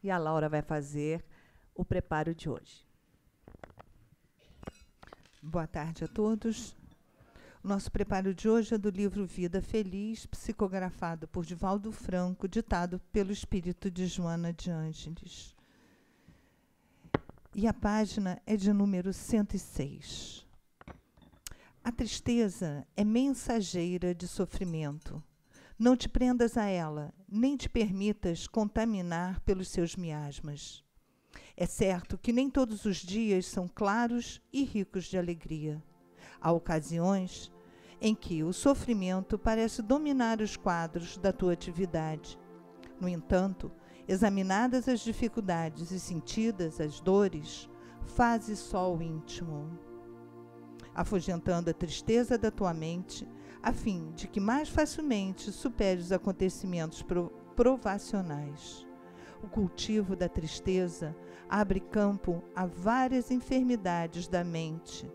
e a Laura vai fazer o preparo de hoje. Boa tarde a todos. O nosso preparo de hoje é do livro Vida Feliz, psicografado por Divaldo Franco, ditado pelo espírito de Joana de Ângeles. E a página é de número 106. A tristeza é mensageira de sofrimento. Não te prendas a ela, nem te permitas contaminar pelos seus miasmas. É certo que nem todos os dias são claros e ricos de alegria. Há ocasiões em que o sofrimento parece dominar os quadros da tua atividade. No entanto, examinadas as dificuldades e sentidas as dores, faze sol íntimo, afugentando a tristeza da tua mente, a fim de que mais facilmente supere os acontecimentos provacionais. O cultivo da tristeza abre campo a várias enfermidades da mente,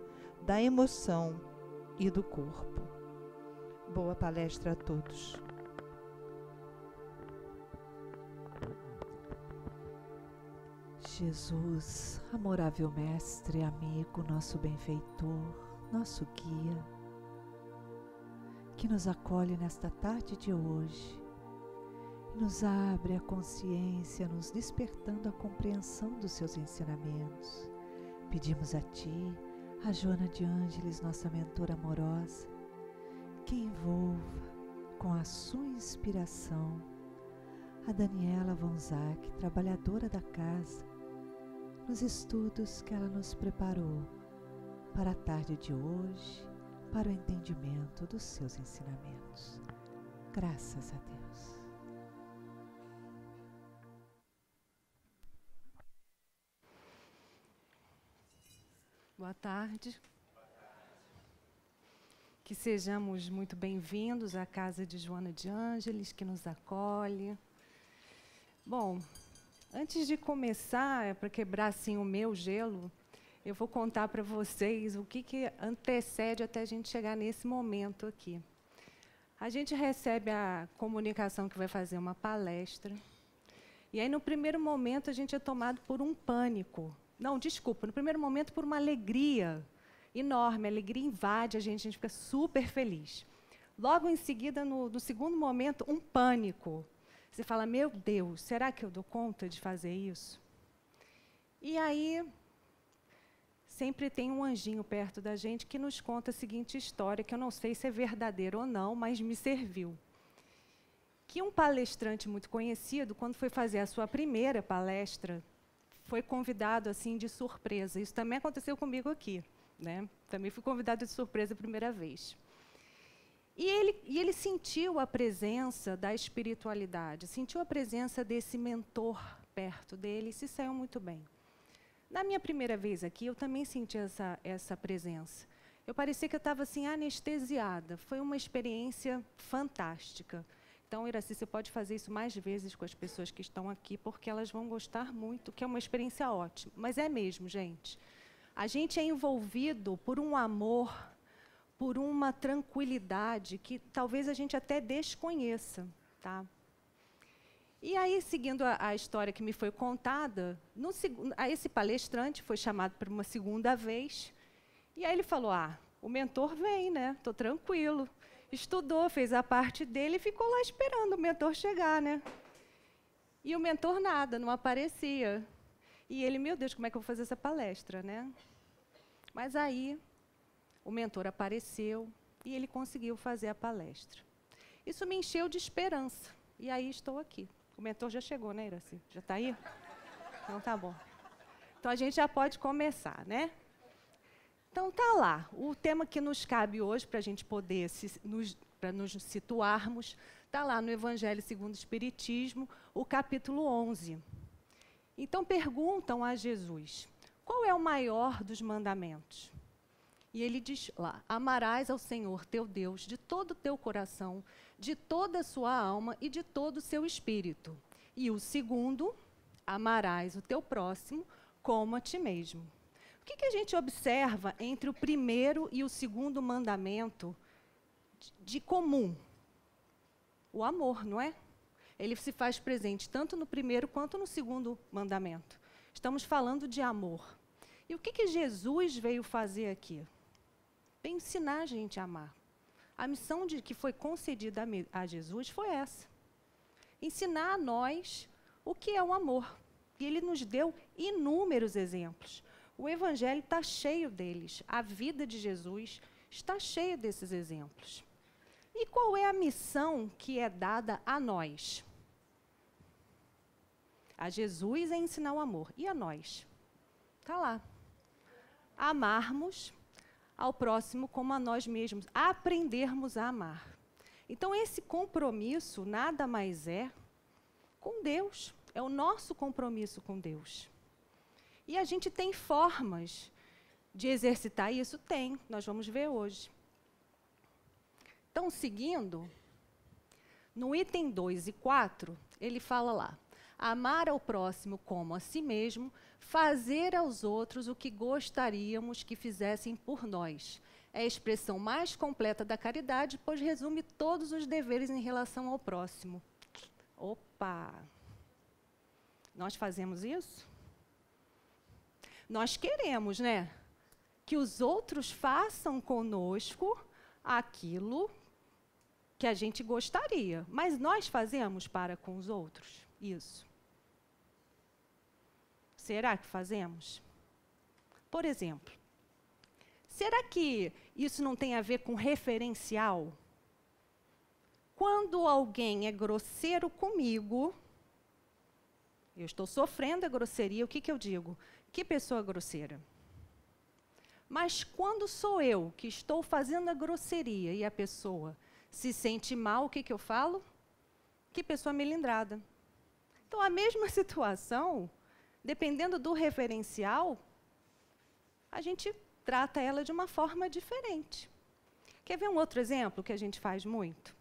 da emoção e do corpo. Boa palestra a todos. Jesus, amorável Mestre, amigo, nosso benfeitor, nosso guia, que nos acolhe nesta tarde de hoje e nos abre a consciência, nos despertando a compreensão dos seus ensinamentos. Pedimos a Ti, a Joana de Ângeles, nossa mentora amorosa, que envolva com a sua inspiração a Daniela Vonzac, trabalhadora da casa, nos estudos que ela nos preparou para a tarde de hoje, para o entendimento dos seus ensinamentos. Graças a Deus. Boa tarde. Que sejamos muito bem-vindos à casa de Joana de Ângeles, que nos acolhe. Bom, antes de começar, para quebrar assim o meu gelo, eu vou contar para vocês o que antecede até a gente chegar nesse momento aqui. A gente recebe a comunicação que vai fazer uma palestra, e aí no primeiro momento a gente é tomado por um pânico. Não, desculpa, no primeiro momento por uma alegria enorme, a alegria invade a gente fica super feliz. Logo em seguida, no segundo momento, um pânico. Você fala, meu Deus, será que eu dou conta de fazer isso? E aí, sempre tem um anjinho perto da gente que nos conta a seguinte história, que eu não sei se é verdadeira ou não, mas me serviu. Que um palestrante muito conhecido, quando foi fazer a sua primeira palestra, foi convidado assim de surpresa. Isso também aconteceu comigo aqui, né? Também fui convidado de surpresa a primeira vez. E ele sentiu a presença da espiritualidade, sentiu a presença desse mentor perto dele e se saiu muito bem. Na minha primeira vez aqui, eu também senti essa presença. Eu parecia que eu estava assim, anestesiada. Foi uma experiência fantástica. Então, Iraci, você pode fazer isso mais vezes com as pessoas que estão aqui, porque elas vão gostar muito, que é uma experiência ótima. Mas é mesmo, gente. A gente é envolvido por um amor, por uma tranquilidade que talvez a gente até desconheça, tá? E aí, seguindo a história que me foi contada, esse palestrante foi chamado por uma segunda vez, e aí ele falou, o mentor vem, né? Estou tranquilo. Estudou, fez a parte dele e ficou lá esperando o mentor chegar, né? E o mentor nada, não aparecia. E ele, meu Deus, como é que eu vou fazer essa palestra, né? Mas aí, o mentor apareceu e ele conseguiu fazer a palestra. Isso me encheu de esperança. E aí estou aqui. O mentor já chegou, né, Iraci? Já está aí? Então tá bom. Então a gente já pode começar, né? Então tá lá. O tema que nos cabe hoje, para a gente poder para nos situarmos, está lá no Evangelho segundo o Espiritismo, o capítulo 11. Então perguntam a Jesus, qual é o maior dos mandamentos? E ele diz lá, amarás ao Senhor teu Deus de todo o teu coração, de toda a sua alma e de todo o seu espírito. E o segundo, amarás o teu próximo como a ti mesmo. O que a gente observa entre o primeiro e o segundo mandamento de comum? O amor, não é? ele se faz presente tanto no primeiro quanto no segundo mandamento. Estamos falando de amor. E o que Jesus veio fazer aqui? Veio ensinar a gente a amar. A missão que foi concedida a Jesus foi essa. Ensinar a nós o que é o amor. E ele nos deu inúmeros exemplos. O Evangelho está cheio deles. A vida de Jesus está cheia desses exemplos. E qual é a missão que é dada a nós? A Jesus é ensinar o amor. E a nós? Está lá. Amarmos ao próximo como a nós mesmos. Aprendermos a amar. Então, esse compromisso nada mais é com Deus. É o nosso compromisso com Deus. E a gente tem formas de exercitar isso? Tem. Nós vamos ver hoje. Então, seguindo, no item 2 e 4, ele fala lá: amar ao próximo como a si mesmo, fazer aos outros o que gostaríamos que fizessem por nós. É a expressão mais completa da caridade, pois resume todos os deveres em relação ao próximo. Opa! Nós fazemos isso? Nós queremos, né? Que os outros façam conosco aquilo que a gente gostaria. Mas nós fazemos para com os outros isso? Será que fazemos? Por exemplo, será que isso não tem a ver com referencial? Quando alguém é grosseiro comigo, eu estou sofrendo a grosseria, o que eu digo? Que pessoa grosseira. Mas quando sou eu que estou fazendo a grosseria e a pessoa se sente mal, o que eu falo? Que pessoa melindrada. Então, a mesma situação, dependendo do referencial, a gente trata ela de uma forma diferente. Quer ver um outro exemplo que a gente faz muito?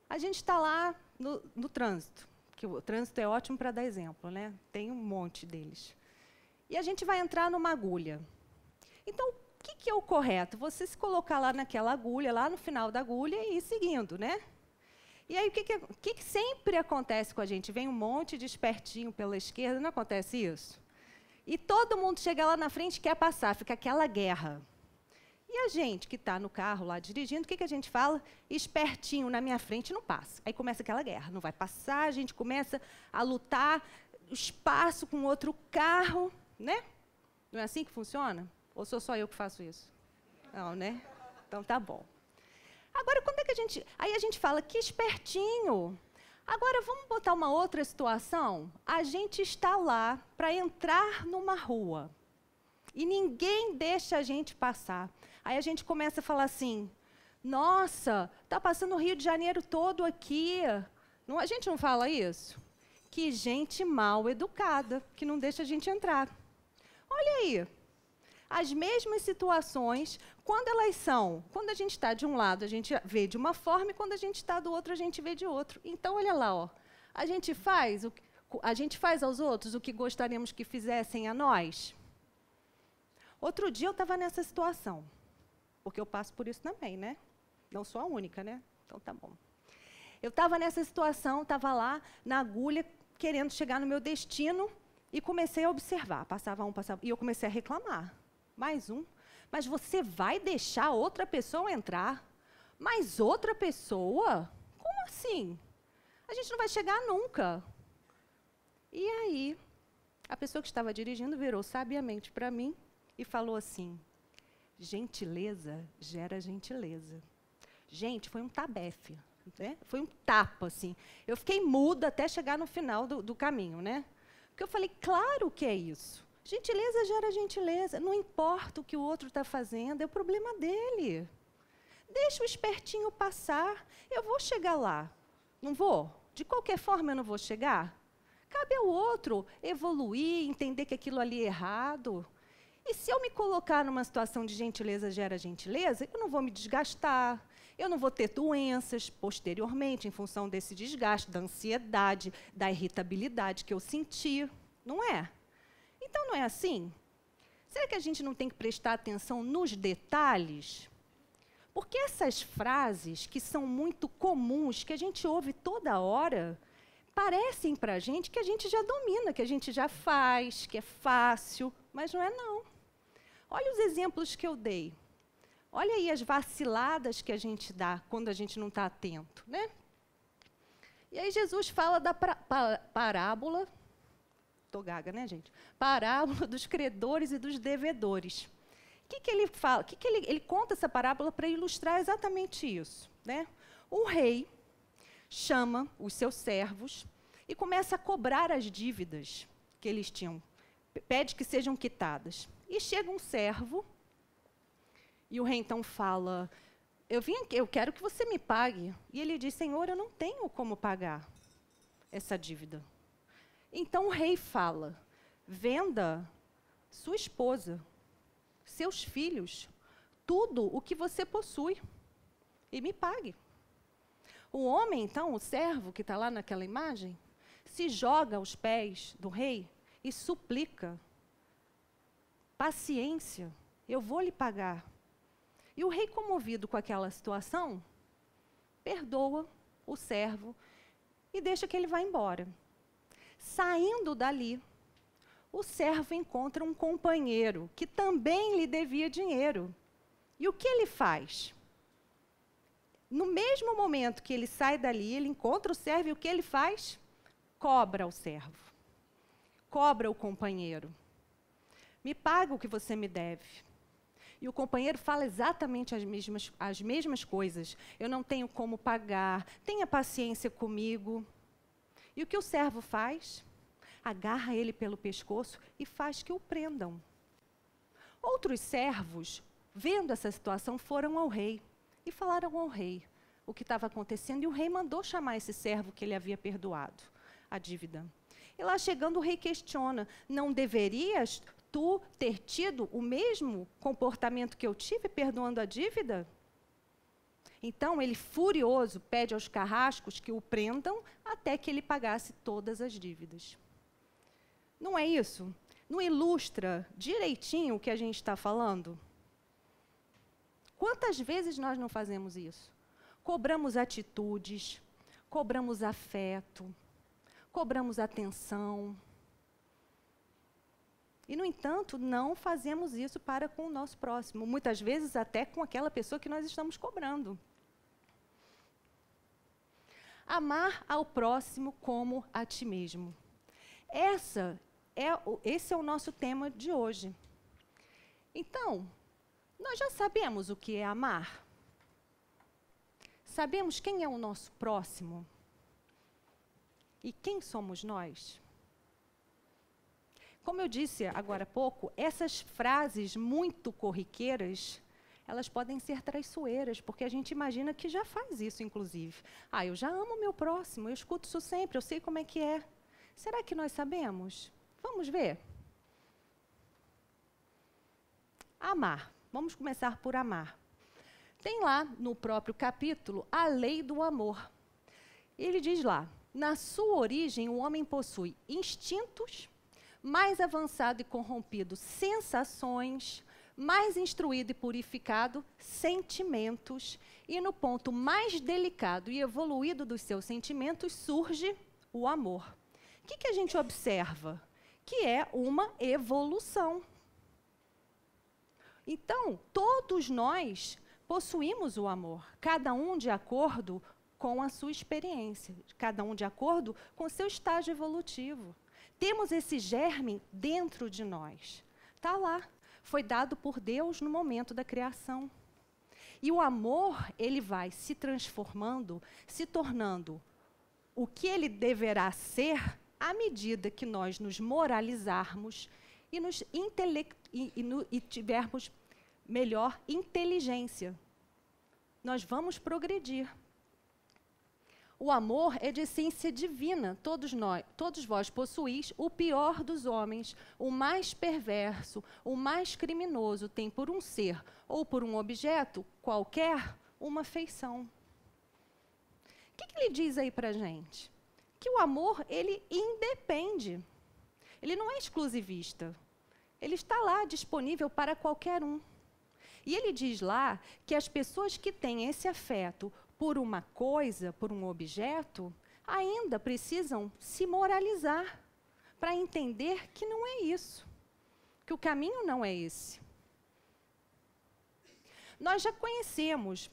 A gente está lá no trânsito, que o trânsito é ótimo para dar exemplo, né? Tem um monte deles. E a gente vai entrar numa agulha. Então, o que é o correto? Você se colocar lá naquela agulha, lá no final da agulha e ir seguindo, né? E aí, o que sempre acontece com a gente? Vem um monte de espertinho pela esquerda, não acontece isso? E todo mundo chega lá na frente e quer passar, fica aquela guerra. E a gente que está no carro lá dirigindo, o que a gente fala? Espertinho na minha frente não passa. Aí começa aquela guerra, não vai passar, a gente começa a lutar espaço com outro carro, né? Não é assim que funciona? Ou sou só eu que faço isso? Não, né? Então tá bom. Agora, quando é que a gente... Aí a gente fala, que espertinho. Agora, vamos botar uma outra situação? A gente está lá para entrar numa rua. E ninguém deixa a gente passar. Aí a gente começa a falar assim, nossa, está passando o Rio de Janeiro todo aqui. Não, a gente não fala isso? Que gente mal educada, que não deixa a gente entrar. Olha aí. As mesmas situações, quando elas são, quando a gente está de um lado, a gente vê de uma forma, e quando a gente está do outro, a gente vê de outro. Então, olha lá, ó, a gente faz aos outros o que gostaríamos que fizessem a nós. Outro dia eu estava nessa situação, porque eu passo por isso também, né? Não sou a única, né? Então, tá bom. Eu estava nessa situação, estava lá na agulha, querendo chegar no meu destino, e comecei a observar. Passava um, passava... E eu comecei a reclamar. Mais um. Mas você vai deixar outra pessoa entrar? Mais outra pessoa? Como assim? A gente não vai chegar nunca. E aí, a pessoa que estava dirigindo virou sabiamente para mim e falou assim, gentileza gera gentileza. Gente, foi um tabefe, né? Foi um tapa, assim. Eu fiquei muda até chegar no final do caminho, né? Porque eu falei, claro que é isso. Gentileza gera gentileza. Não importa o que o outro está fazendo, é o problema dele. Deixa o espertinho passar. Eu vou chegar lá. Não vou? De qualquer forma, eu não vou chegar? Cabe ao outro evoluir, entender que aquilo ali é errado. E se eu me colocar numa situação de gentileza gera gentileza, eu não vou me desgastar, eu não vou ter doenças posteriormente em função desse desgaste, da ansiedade, da irritabilidade que eu senti. Não é? Então, não é assim? Será que a gente não tem que prestar atenção nos detalhes? Porque essas frases que são muito comuns, que a gente ouve toda hora, parecem para a gente que a gente já domina, que a gente já faz, que é fácil, mas não é não. Olha os exemplos que eu dei. Olha aí as vaciladas que a gente dá quando a gente não está atento, né? E aí Jesus fala da parábola, estou gaga, né, gente? Parábola dos credores e dos devedores. O que ele fala? Ele conta essa parábola para ilustrar exatamente isso, né? O rei chama os seus servos e começa a cobrar as dívidas que eles tinham. Pede que sejam quitadas. E chega um servo, e o rei então fala, eu quero que você me pague. E ele diz, Senhor, eu não tenho como pagar essa dívida. Então o rei fala, venda sua esposa, seus filhos, tudo o que você possui, e me pague. O homem, então, o servo que está lá naquela imagem, se joga aos pés do rei e suplica, paciência, eu vou lhe pagar. E o rei, comovido com aquela situação, perdoa o servo e deixa que ele vá embora. Saindo dali, o servo encontra um companheiro que também lhe devia dinheiro. E o que ele faz? No mesmo momento que ele sai dali, ele encontra o servo e o que ele faz? Cobra o servo. Cobra o companheiro. Me paga o que você me deve. E o companheiro fala exatamente as mesmas coisas. Eu não tenho como pagar, tenha paciência comigo. E o que o servo faz? Agarra ele pelo pescoço e faz que o prendam. Outros servos, vendo essa situação, foram ao rei e falaram ao rei o que estava acontecendo. E o rei mandou chamar esse servo que ele havia perdoado a dívida. E lá chegando, o rei questiona, não deverias tu ter tido o mesmo comportamento que eu tive, perdoando a dívida? Então, ele, furioso, pede aos carrascos que o prendam até que ele pagasse todas as dívidas. Não é isso? Não ilustra direitinho o que a gente está falando? Quantas vezes nós não fazemos isso? Cobramos atitudes, cobramos afeto, cobramos atenção. E, no entanto, não fazemos isso para com o nosso próximo. Muitas vezes até com aquela pessoa que nós estamos cobrando. Amar ao próximo como a ti mesmo. Esse é o nosso tema de hoje. Então, nós já sabemos o que é amar? Sabemos quem é o nosso próximo? E quem somos nós? Como eu disse agora há pouco, essas frases muito corriqueiras, elas podem ser traiçoeiras, porque a gente imagina que já faz isso, inclusive. Eu já amo o meu próximo, eu escuto isso sempre, eu sei como é que é. Será que nós sabemos? Vamos ver. Amar. Vamos começar por amar. Tem lá, no próprio capítulo, a lei do amor. Ele diz lá, na sua origem, o homem possui instintos, mais avançado e corrompido, sensações, mais instruído e purificado, sentimentos, e no ponto mais delicado e evoluído dos seus sentimentos surge o amor. O que a gente observa? Que é uma evolução. Então, todos nós possuímos o amor, cada um de acordo com a sua experiência, cada um de acordo com o seu estágio evolutivo. Temos esse germe dentro de nós. Está lá. Foi dado por Deus no momento da criação. E o amor, ele vai se transformando, se tornando o que ele deverá ser à medida que nós nos moralizarmos e tivermos melhor inteligência. Nós vamos progredir. O amor é de essência divina. Todos vós possuís o pior dos homens, o mais perverso, o mais criminoso, tem por um ser ou por um objeto qualquer uma feição. O que ele diz aí para a gente? Que o amor, ele independe. Ele não é exclusivista. Ele está lá disponível para qualquer um. E ele diz lá que as pessoas que têm esse afeto por uma coisa, por um objeto, ainda precisam se moralizar para entender que não é isso, que o caminho não é esse. Nós já conhecemos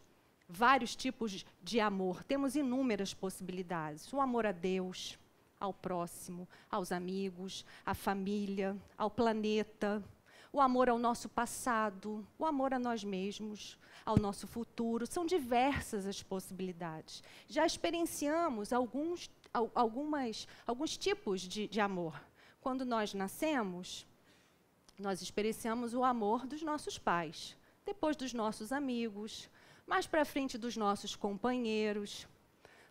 vários tipos de amor, temos inúmeras possibilidades. O amor a Deus, ao próximo, aos amigos, à família, ao planeta, o amor ao nosso passado, o amor a nós mesmos, ao nosso futuro. São diversas as possibilidades. Já experienciamos alguns tipos de amor. Quando nós nascemos, nós experienciamos o amor dos nossos pais, depois dos nossos amigos, mais para frente dos nossos companheiros.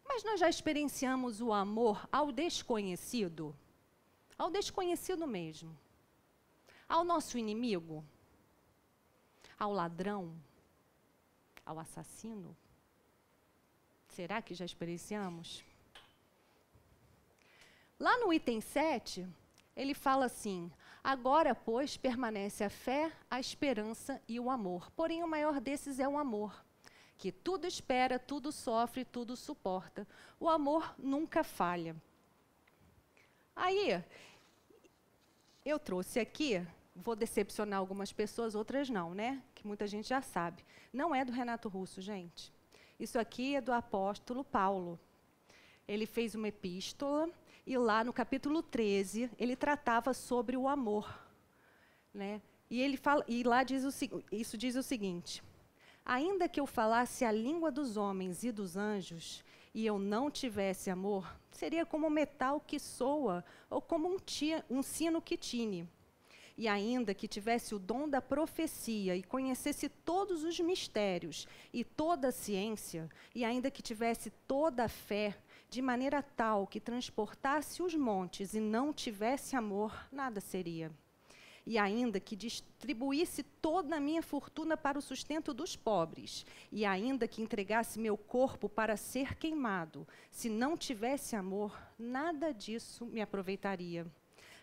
Mas nós já experienciamos o amor ao desconhecido mesmo, ao nosso inimigo, ao ladrão, ao assassino. Será que já experienciamos? Lá no item 7, ele fala assim: agora, pois, permanece a fé, a esperança e o amor. Porém, o maior desses é o amor, que tudo espera, tudo sofre, tudo suporta. O amor nunca falha. Aí, eu trouxe aqui, vou decepcionar algumas pessoas, outras não, né? Que muita gente já sabe. Não é do Renato Russo, gente. Isso aqui é do apóstolo Paulo. Ele fez uma epístola e lá no capítulo 13, ele tratava sobre o amor, né? E ele fala, e lá diz isso diz o seguinte: ainda que eu falasse a língua dos homens e dos anjos, e eu não tivesse amor, seria como metal que soa, ou como um sino que tine. E ainda que tivesse o dom da profecia, e conhecesse todos os mistérios, e toda a ciência, e ainda que tivesse toda a fé, de maneira tal que transportasse os montes, e não tivesse amor, nada seria. E ainda que distribuísse toda a minha fortuna para o sustento dos pobres, e ainda que entregasse meu corpo para ser queimado, se não tivesse amor, nada disso me aproveitaria.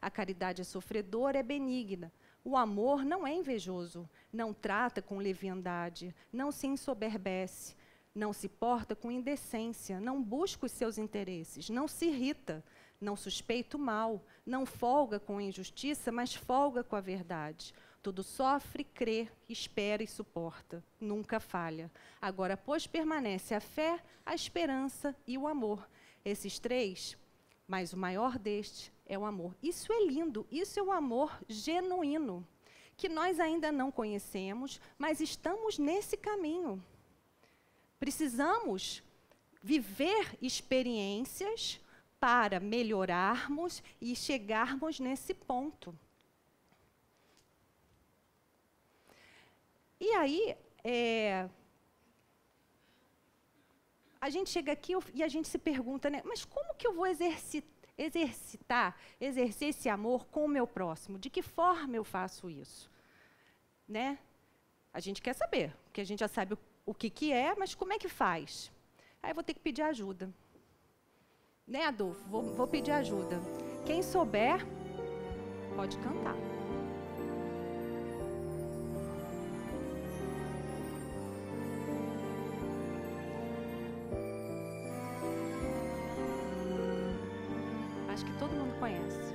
A caridade é sofredora, é benigna. O amor não é invejoso, não trata com leviandade, não se ensoberbece, não se porta com indecência, não busca os seus interesses, não se irrita, não suspeita o mal, não folga com a injustiça, mas folga com a verdade. Tudo sofre, crê, espera e suporta, nunca falha. Agora, pois, permanece a fé, a esperança e o amor. Esses três, mas o maior destes é o amor. Isso é lindo, isso é o amor genuíno, que nós ainda não conhecemos, mas estamos nesse caminho. Precisamos viver experiências para melhorarmos e chegarmos nesse ponto. E aí, a gente chega aqui e a gente se pergunta, né, mas como que eu vou exercer esse amor com o meu próximo? De que forma eu faço isso? Né? A gente quer saber, porque a gente já sabe o que é, mas como é que faz? Aí eu vou ter que pedir ajuda. Né, Adolfo? Vou pedir ajuda. Quem souber, pode cantar. Acho que todo mundo conhece.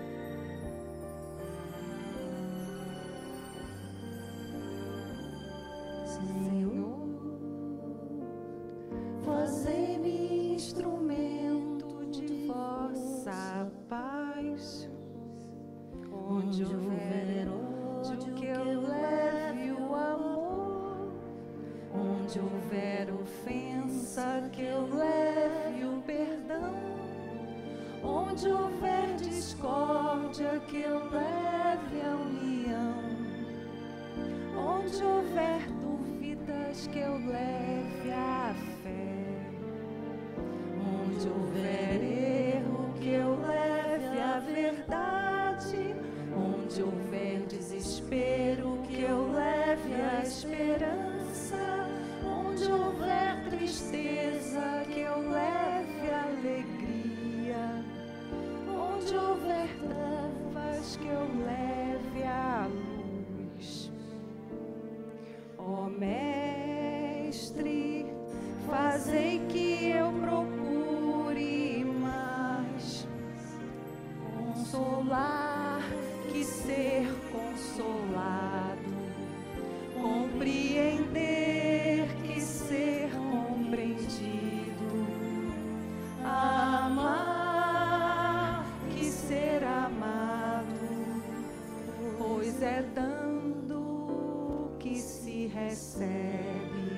Senhor, fazei-me instrumento de vossa paz. Onde houver ódio, que eu leve o amor. Onde houver ofensa, que eu leve o perdão. Onde houver discórdia, que eu leve a união. Onde houver dúvidas, que eu leve a fé. Onde houver erro, que eu leve a verdade. Onde houver desespero, que eu leve a esperança. Onde houver tristeza, que eu leve a alegria. Onde houver trevas, que eu leve a luz. Ó compreender que ser compreendido, amar que ser amado, pois é dando que se recebe,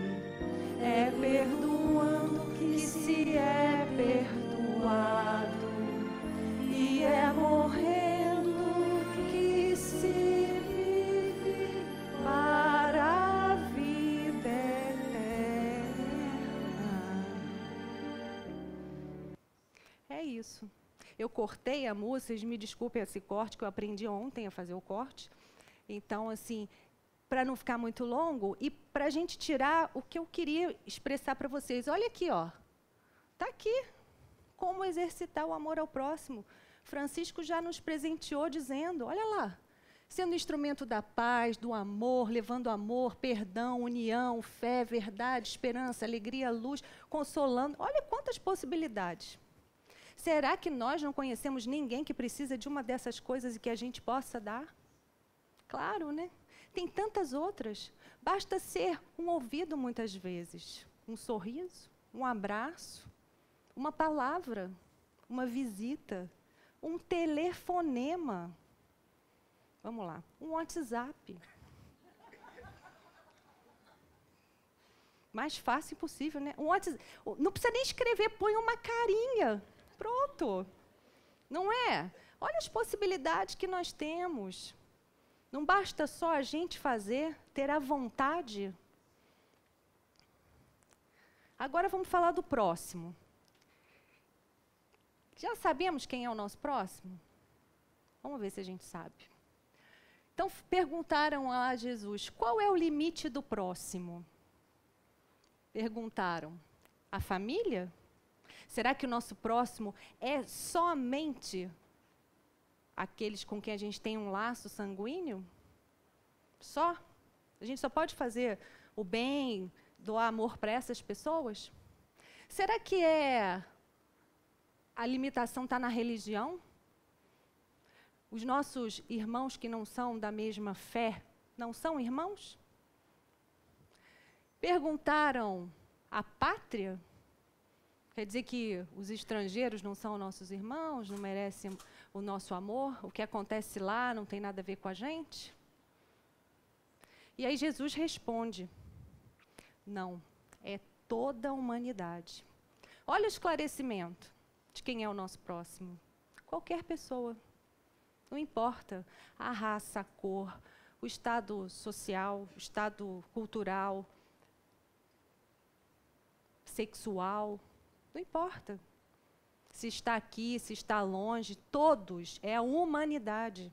é perdoando que se é perdoado, e é morrendo que se vive para a vida eterna. É isso. Eu cortei a música, vocês me desculpem esse corte, que eu aprendi ontem a fazer o corte. Então, assim, para não ficar muito longo e para a gente tirar o que eu queria expressar para vocês. Olha aqui, ó. Está aqui. Como exercitar o amor ao próximo. Francisco já nos presenteou dizendo, olha lá, sendo instrumento da paz, do amor, levando amor, perdão, união, fé, verdade, esperança, alegria, luz, consolando. Olha quantas possibilidades. Será que nós não conhecemos ninguém que precisa de uma dessas coisas e que a gente possa dar? Claro, né? Tem tantas outras. Basta ser um ouvido muitas vezes, um sorriso, um abraço, uma palavra, uma visita, um telefonema. Vamos lá, um WhatsApp. Mais fácil possível, né? Um WhatsApp. Não precisa nem escrever, põe uma carinha. Pronto. Não é? Olha as possibilidades que nós temos. Não basta só a gente fazer, ter a vontade. Agora vamos falar do próximo. Já sabemos quem é o nosso próximo? Vamos ver se a gente sabe. Então, perguntaram a Jesus, qual é o limite do próximo? Perguntaram, a família? Será que o nosso próximo é somente aqueles com quem a gente tem um laço sanguíneo? Só? A gente só pode fazer o bem, doar amor para essas pessoas? Será que a limitação está na religião? Os nossos irmãos que não são da mesma fé, não são irmãos? Perguntaram a pátria? Quer dizer que os estrangeiros não são nossos irmãos, não merecem o nosso amor? O que acontece lá não tem nada a ver com a gente? E aí Jesus responde, não, é toda a humanidade. Olha o esclarecimento de quem é o nosso próximo. Qualquer pessoa. Não importa a raça, a cor, o estado social, o estado cultural, sexual, não importa. Se está aqui, se está longe, todos, é a humanidade.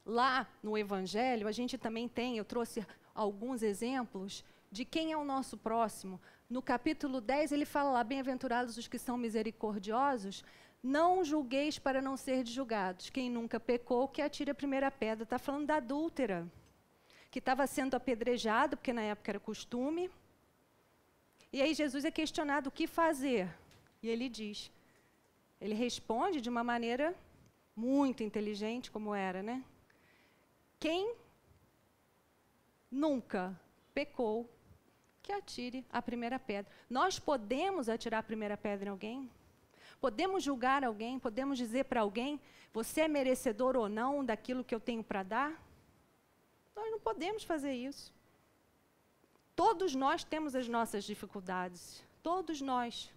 Lá no Evangelho, a gente também tem, eu trouxe alguns exemplos de quem é o nosso próximo. No capítulo 10, ele fala lá, bem-aventurados os que são misericordiosos, não julgueis para não ser julgados. Quem nunca pecou, que atire a primeira pedra. Está falando da adúltera, que estava sendo apedrejada, porque na época era costume. E aí Jesus é questionado o que fazer. E ele diz, ele responde de uma maneira muito inteligente, como era, né? Quem nunca pecou, que atire a primeira pedra. Nós podemos atirar a primeira pedra em alguém? Podemos julgar alguém? Podemos dizer para alguém, você é merecedor ou não daquilo que eu tenho para dar? Nós não podemos fazer isso. Todos nós temos as nossas dificuldades. Todos nós.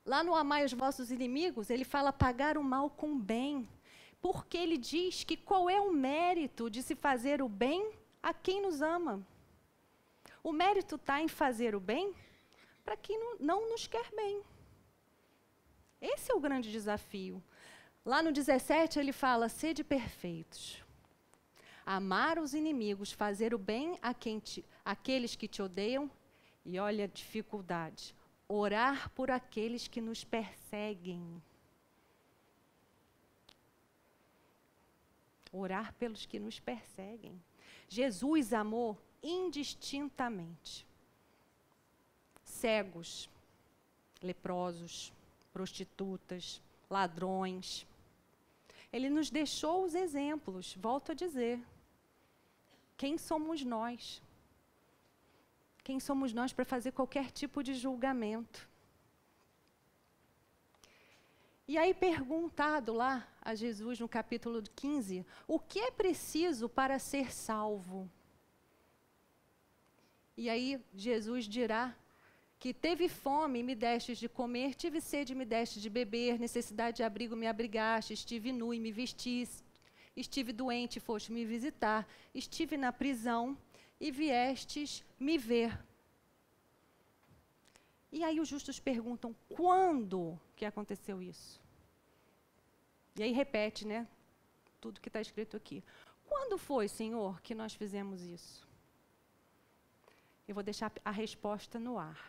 Lá no Amai os vossos inimigos, ele fala pagar o mal com o bem. Porque ele diz que qual é o mérito de se fazer o bem a quem nos ama? O mérito está em fazer o bem para quem não nos quer bem. Esse é o grande desafio. Lá no 17 ele fala, sede perfeitos. Amar os inimigos, fazer o bem àqueles que te odeiam, e olha a dificuldade, orar por aqueles que nos perseguem. Orar pelos que nos perseguem. Jesus amou indistintamente. Cegos, leprosos, prostitutas, ladrões. Ele nos deixou os exemplos, volto a dizer. Quem somos nós? Quem somos nós para fazer qualquer tipo de julgamento? E aí, perguntado lá a Jesus no capítulo 15, o que é preciso para ser salvo? E aí, Jesus dirá que teve fome, me destes de comer, tive sede, me destes de beber, necessidade de abrigo, me abrigaste, estive nu e me vestiste, estive doente, foste me visitar, estive na prisão e viestes me ver. E aí os justos perguntam, quando que aconteceu isso? E aí repete, né, tudo que está escrito aqui. Quando foi, Senhor, que nós fizemos isso? Eu vou deixar a resposta no ar.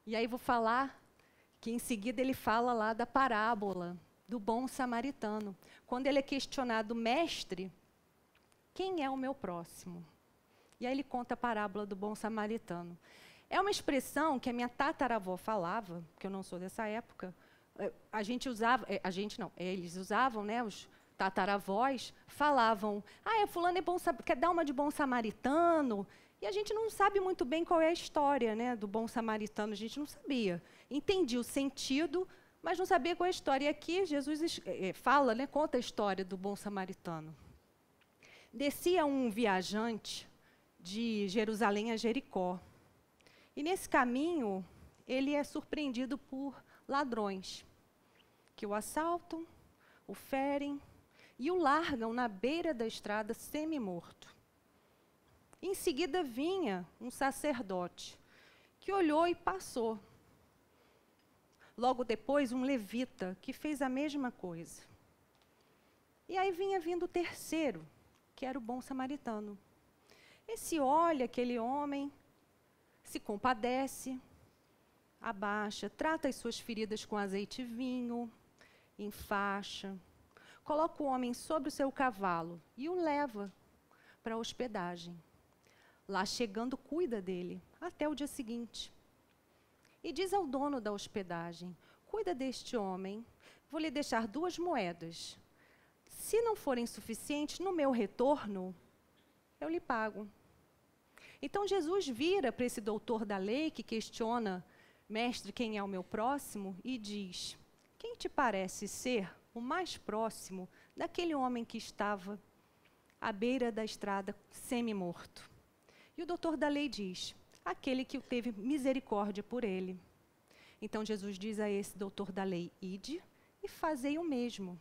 E aí vou falar que em seguida ele fala lá da parábola do bom samaritano. Quando ele é questionado, mestre, quem é o meu próximo? E aí ele conta a parábola do bom samaritano. É uma expressão que a minha tataravó falava, que eu não sou dessa época. A gente usava, eles usavam, né, os tataravós, falavam, fulano é bom, quer dar uma de bom samaritano? E a gente não sabe muito bem qual é a história, né, do bom samaritano, a gente não sabia. Entendi o sentido, mas não sabia qual é a história. E aqui Jesus fala, né, conta a história do bom samaritano. Descia um viajante de Jerusalém a Jericó. E nesse caminho, ele é surpreendido por ladrões, que o assaltam, o ferem e o largam na beira da estrada semi-morto. Em seguida vinha um sacerdote, que olhou e passou. Logo depois, um levita, que fez a mesma coisa. E aí vinha vindo o terceiro, que era o bom samaritano. Esse olha aquele homem, se compadece, abaixa, trata as suas feridas com azeite e vinho, enfaixa, coloca o homem sobre o seu cavalo e o leva para a hospedagem. Lá chegando, cuida dele até o dia seguinte. E diz ao dono da hospedagem, cuida deste homem, vou lhe deixar 2 moedas. Se não forem suficientes, no meu retorno, eu lhe pago. Então Jesus vira para esse doutor da lei que questiona, mestre, quem é o meu próximo? E diz, quem te parece ser o mais próximo daquele homem que estava à beira da estrada semi-morto? E o doutor da lei diz, aquele que teve misericórdia por ele. Então Jesus diz a esse doutor da lei, ide e fazei o mesmo.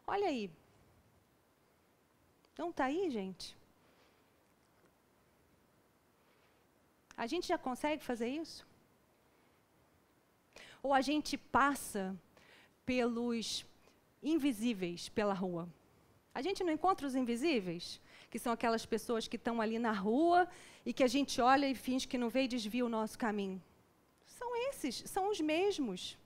Olha aí. Não está aí, gente? A gente já consegue fazer isso? Ou a gente passa pelos invisíveis pela rua? A gente não encontra os invisíveis? Que são aquelas pessoas que estão ali na rua e que a gente olha e finge que não vê e desvia o nosso caminho. São esses, são os mesmos.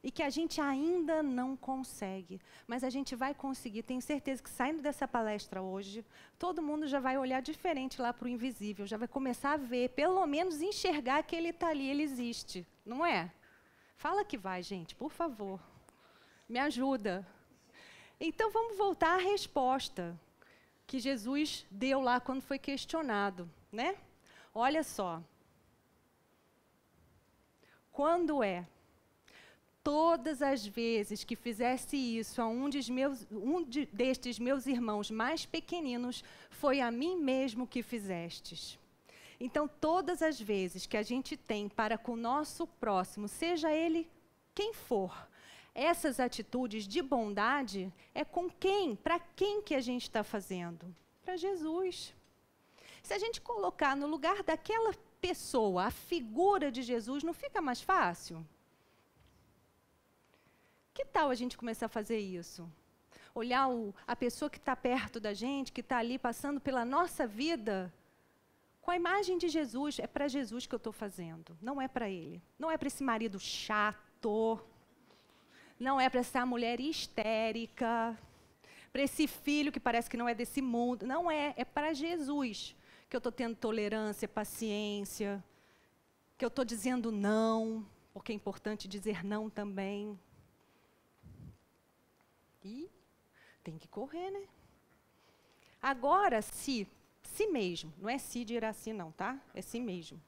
E que a gente ainda não consegue. Mas a gente vai conseguir. Tenho certeza que saindo dessa palestra hoje, todo mundo já vai olhar diferente lá para o invisível. Já vai começar a ver, pelo menos enxergar que ele está ali, ele existe. Não é? Fala que vai, gente, por favor. Me ajuda. Então, vamos voltar à resposta que Jesus deu lá quando foi questionado, né? Olha só. Quando todas as vezes que fizesse isso a destes meus irmãos mais pequeninos, foi a mim mesmo que fizestes. Então, todas as vezes que a gente tem para com o nosso próximo, seja ele quem for, essas atitudes de bondade, é com quem, para quem que a gente está fazendo? Para Jesus. Se a gente colocar no lugar daquela pessoa, a figura de Jesus, não fica mais fácil? Que tal a gente começar a fazer isso? Olhar a pessoa que está perto da gente, que está ali passando pela nossa vida, com a imagem de Jesus. É para Jesus que eu estou fazendo, não é para ele. Não é para esse marido chato, não é para essa mulher histérica, para esse filho que parece que não é desse mundo. Não é, é para Jesus que eu estou tendo tolerância, paciência, que eu estou dizendo não, porque é importante dizer não também. E tem que correr, né? Agora, si mesmo, não é si de Iraci não, tá? É si mesmo.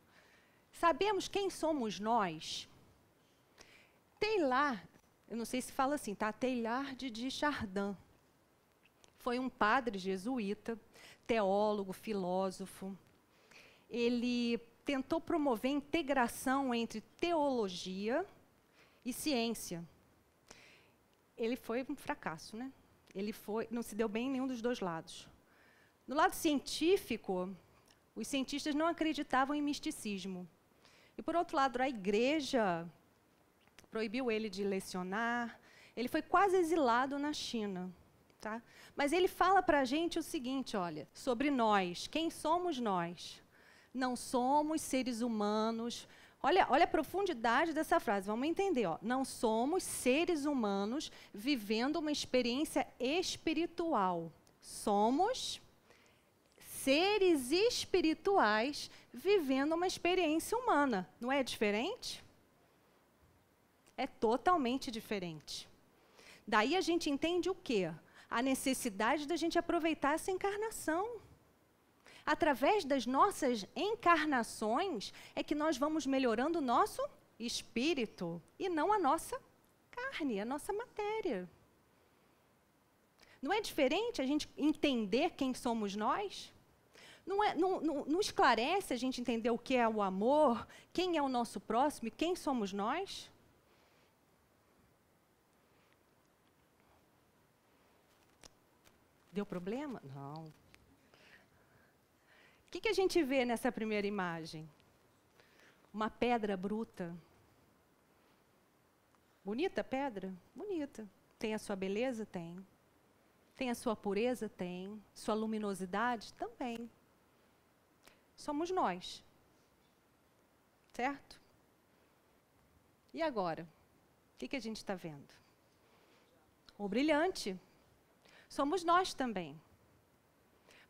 Sabemos quem somos nós? Teilhard, eu não sei se fala assim, tá? Teilhard de Chardin. Foi um padre jesuíta, teólogo, filósofo. Ele tentou promover a integração entre teologia e ciência. Ele foi um fracasso, né? Não se deu bem em nenhum dos dois lados. No lado científico, os cientistas não acreditavam em misticismo. E, por outro lado, a igreja proibiu ele de lecionar. Ele foi quase exilado na China. Tá? Mas ele fala para a gente o seguinte, olha, sobre nós. Quem somos nós? Não somos seres humanos. Olha a profundidade dessa frase, vamos entender. Ó. Não somos seres humanos vivendo uma experiência espiritual. Somos seres espirituais vivendo uma experiência humana. Não é diferente? É totalmente diferente. Daí a gente entende o quê? A necessidade da gente aproveitar essa encarnação. Através das nossas encarnações é que nós vamos melhorando o nosso espírito e não a nossa carne, a nossa matéria. Não é diferente a gente entender quem somos nós? Não esclarece a gente entender o que é o amor, quem é o nosso próximo e quem somos nós? Deu problema? Não. O que a gente vê nessa primeira imagem? Uma pedra bruta. Bonita a pedra? Bonita. Tem a sua beleza? Tem. Tem a sua pureza? Tem. Sua luminosidade? Também. Somos nós. Certo? E agora? O que a gente está vendo? O brilhante. Somos nós também.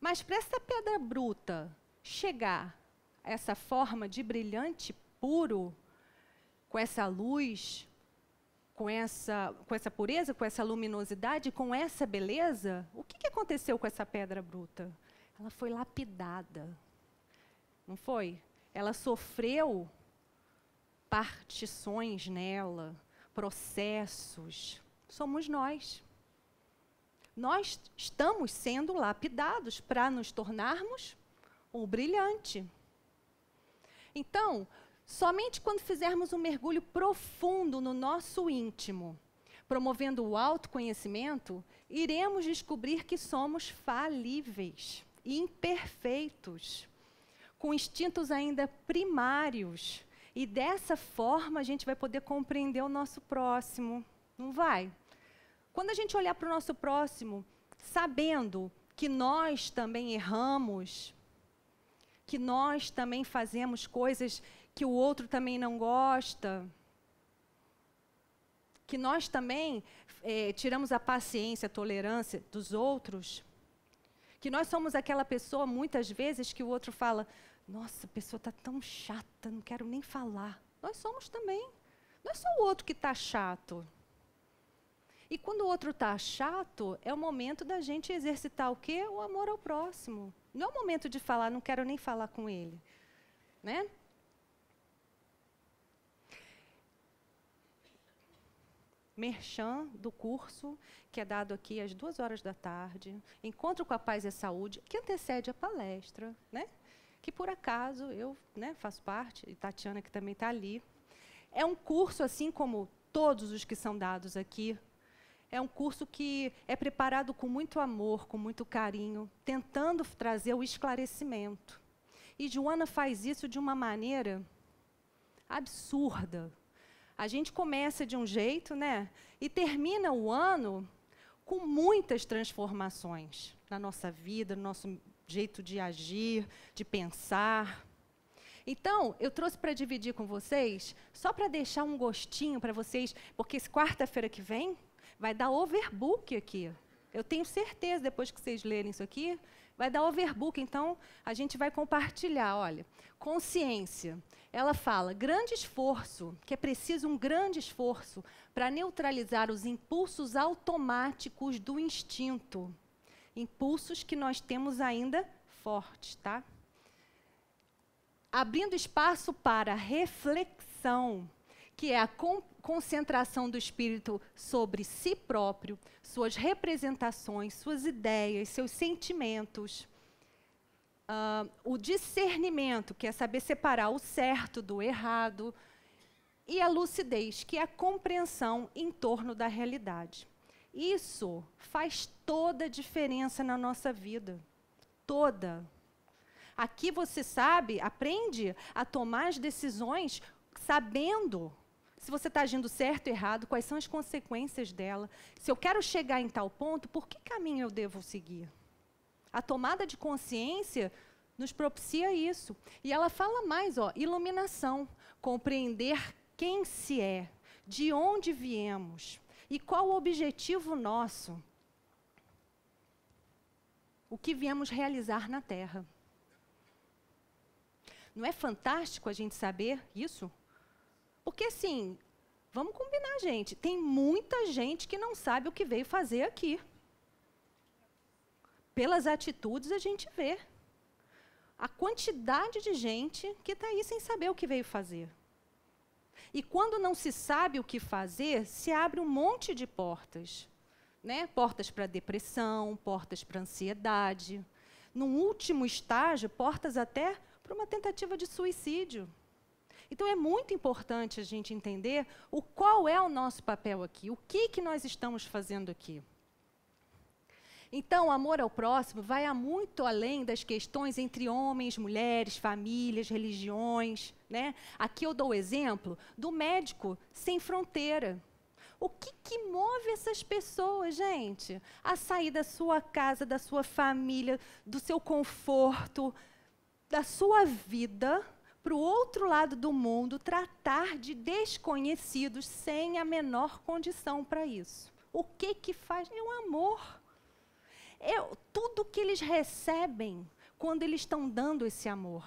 Mas para essa pedra bruta chegar a essa forma de brilhante puro, com essa luz, com essa pureza, com essa luminosidade, com essa beleza, o que aconteceu com essa pedra bruta? Ela foi lapidada. Não foi? Ela sofreu partições nela, processos. Somos nós. Nós estamos sendo lapidados para nos tornarmos um brilhante. Então, somente quando fizermos um mergulho profundo no nosso íntimo, promovendo o autoconhecimento, iremos descobrir que somos falíveis, imperfeitos, com instintos ainda primários. E dessa forma a gente vai poder compreender o nosso próximo. Não vai? Quando a gente olhar para o nosso próximo, sabendo que nós também erramos, que nós também fazemos coisas que o outro também não gosta, que nós também tiramos a paciência, a tolerância dos outros, que nós somos aquela pessoa, muitas vezes, que o outro fala, nossa, a pessoa está tão chata, não quero nem falar. Nós somos também. Não é só o outro que está chato. E quando o outro está chato, é o momento da gente exercitar o quê? O amor ao próximo. Não é o momento de falar, não quero nem falar com ele. Né? Merchan do curso, que é dado aqui às 2h da tarde, Encontro com a Paz e a Saúde, que antecede a palestra, né? Que por acaso eu, né, faço parte, e Tatiana que também está ali. É um curso, assim como todos os que são dados aqui, é um curso que é preparado com muito amor, com muito carinho, tentando trazer o esclarecimento. E Joana faz isso de uma maneira absurda. A gente começa de um jeito, né, e termina o ano com muitas transformações na nossa vida, no nosso jeito de agir, de pensar. Então, eu trouxe para dividir com vocês, só para deixar um gostinho para vocês, porque quarta-feira que vem vai dar overbook aqui. Eu tenho certeza, depois que vocês lerem isso aqui, vai dar overbook. Então, a gente vai compartilhar. Olha, consciência. Ela fala, grande esforço, que é preciso um grande esforço para neutralizar os impulsos automáticos do instinto. impulsos que nós temos ainda fortes, tá? Abrindo espaço para reflexão, que é a concentração do espírito sobre si próprio, suas representações, suas ideias, seus sentimentos. O discernimento, que é saber separar o certo do errado, e a lucidez, que é a compreensão em torno da realidade. Isso faz toda a diferença na nossa vida. Toda. Aqui você sabe, aprende a tomar as decisões sabendo se você está agindo certo ou errado, quais são as consequências dela. Se eu quero chegar em tal ponto, por que caminho eu devo seguir? A tomada de consciência nos propicia isso. E ela fala mais, ó, iluminação, compreender quem se é, de onde viemos e qual o objetivo nosso, o que viemos realizar na Terra. Não é fantástico a gente saber isso? Porque, assim, vamos combinar, gente, tem muita gente que não sabe o que veio fazer aqui. Pelas atitudes a gente vê a quantidade de gente que está aí sem saber o que veio fazer. E quando não se sabe o que fazer, se abre um monte de portas, né? Portas para depressão, portas para ansiedade. Num último estágio, portas até para uma tentativa de suicídio. Então é muito importante a gente entender qual é o nosso papel aqui, o que nós estamos fazendo aqui. Então, o amor ao próximo vai muito além das questões entre homens, mulheres, famílias, religiões, né? Aqui eu dou o exemplo do Médico Sem Fronteira. O que move essas pessoas, gente? A sair da sua casa, da sua família, do seu conforto, da sua vida, para o outro lado do mundo, tratar de desconhecidos sem a menor condição para isso. O que faz? É o amor. É tudo que eles recebem quando eles estão dando esse amor.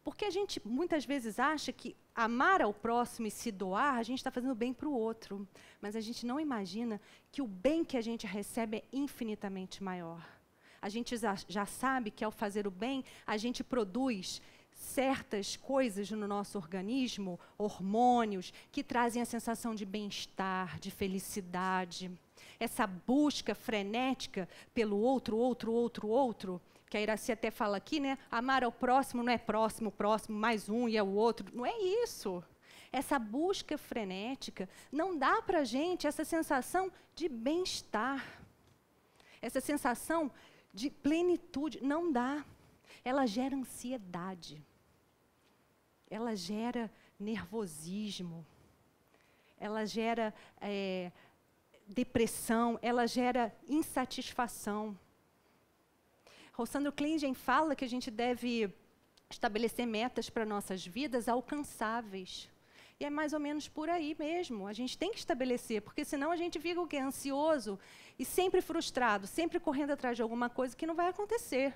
Porque a gente muitas vezes acha que amar ao próximo e se doar, a gente está fazendo bem para o outro. Mas a gente não imagina que o bem que a gente recebe é infinitamente maior. A gente já sabe que ao fazer o bem, a gente produz certas coisas no nosso organismo, hormônios, que trazem a sensação de bem-estar, de felicidade. Essa busca frenética pelo outro, que a Iraci até fala aqui, né? Amar ao próximo não é próximo, mais um e é o outro. Não é isso. Essa busca frenética não dá para a gente essa sensação de bem-estar, essa sensação de plenitude. Não dá. Ela gera ansiedade. Ela gera nervosismo. Ela gera depressão, ela gera insatisfação. Rossandro Klingen fala que a gente deve estabelecer metas para nossas vidas alcançáveis. E é mais ou menos por aí mesmo. A gente tem que estabelecer, porque senão a gente fica o quê? Ansioso e sempre frustrado, sempre correndo atrás de alguma coisa que não vai acontecer.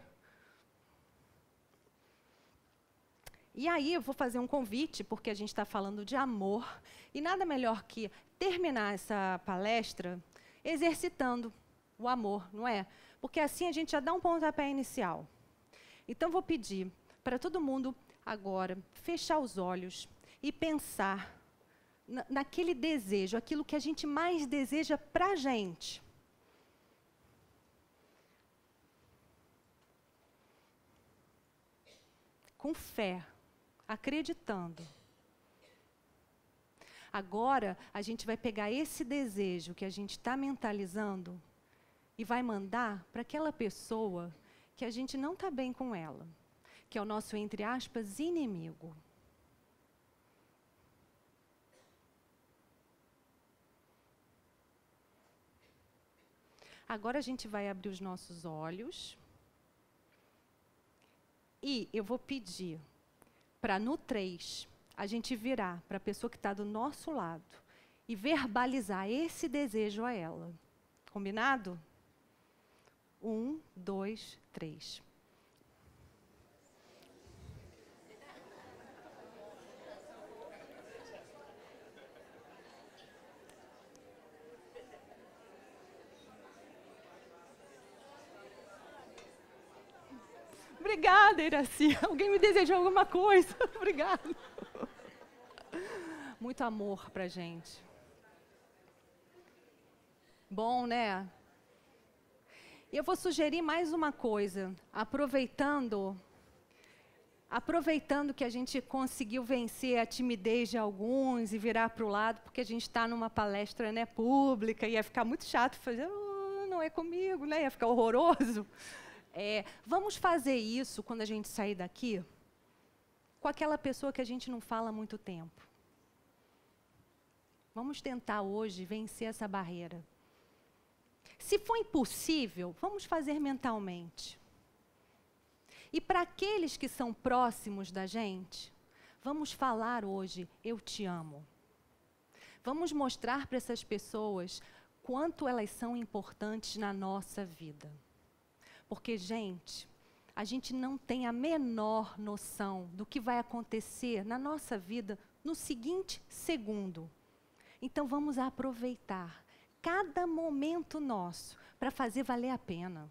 E aí eu vou fazer um convite, porque a gente está falando de amor, e nada melhor que terminar essa palestra exercitando o amor, não é? Porque assim a gente já dá um pontapé inicial. Então, vou pedir para todo mundo agora fechar os olhos e pensar naquele desejo, aquilo que a gente mais deseja para a gente. Com fé, acreditando. Agora, a gente vai pegar esse desejo que a gente está mentalizando e vai mandar para aquela pessoa que a gente não está bem com ela, que é o nosso, entre aspas, inimigo. Agora a gente vai abrir os nossos olhos e eu vou pedir para no 3 a gente virar para a pessoa que está do nosso lado e verbalizar esse desejo a ela. Combinado? 1, 2, 3. Obrigada, Iraci. Alguém me desejou alguma coisa? Obrigada. Muito amor pra gente. Bom, né? E eu vou sugerir mais uma coisa, aproveitando que a gente conseguiu vencer a timidez de alguns e virar para o lado, porque a gente está numa palestra, né, pública, ia ficar muito chato fazer, não é comigo, né, ia ficar horroroso. Vamos fazer isso quando a gente sair daqui com aquela pessoa que a gente não fala há muito tempo. Vamos tentar hoje vencer essa barreira. Se for impossível, vamos fazer mentalmente. E para aqueles que são próximos da gente, vamos falar hoje, eu te amo. Vamos mostrar para essas pessoas quanto elas são importantes na nossa vida. Porque, gente, a gente não tem a menor noção do que vai acontecer na nossa vida no seguinte segundo. Então, vamos aproveitar cada momento nosso para fazer valer a pena.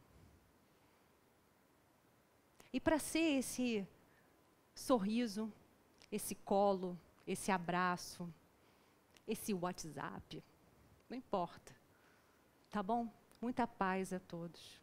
E para ser esse sorriso, esse colo, esse abraço, esse WhatsApp, não importa. Tá bom? Muita paz a todos.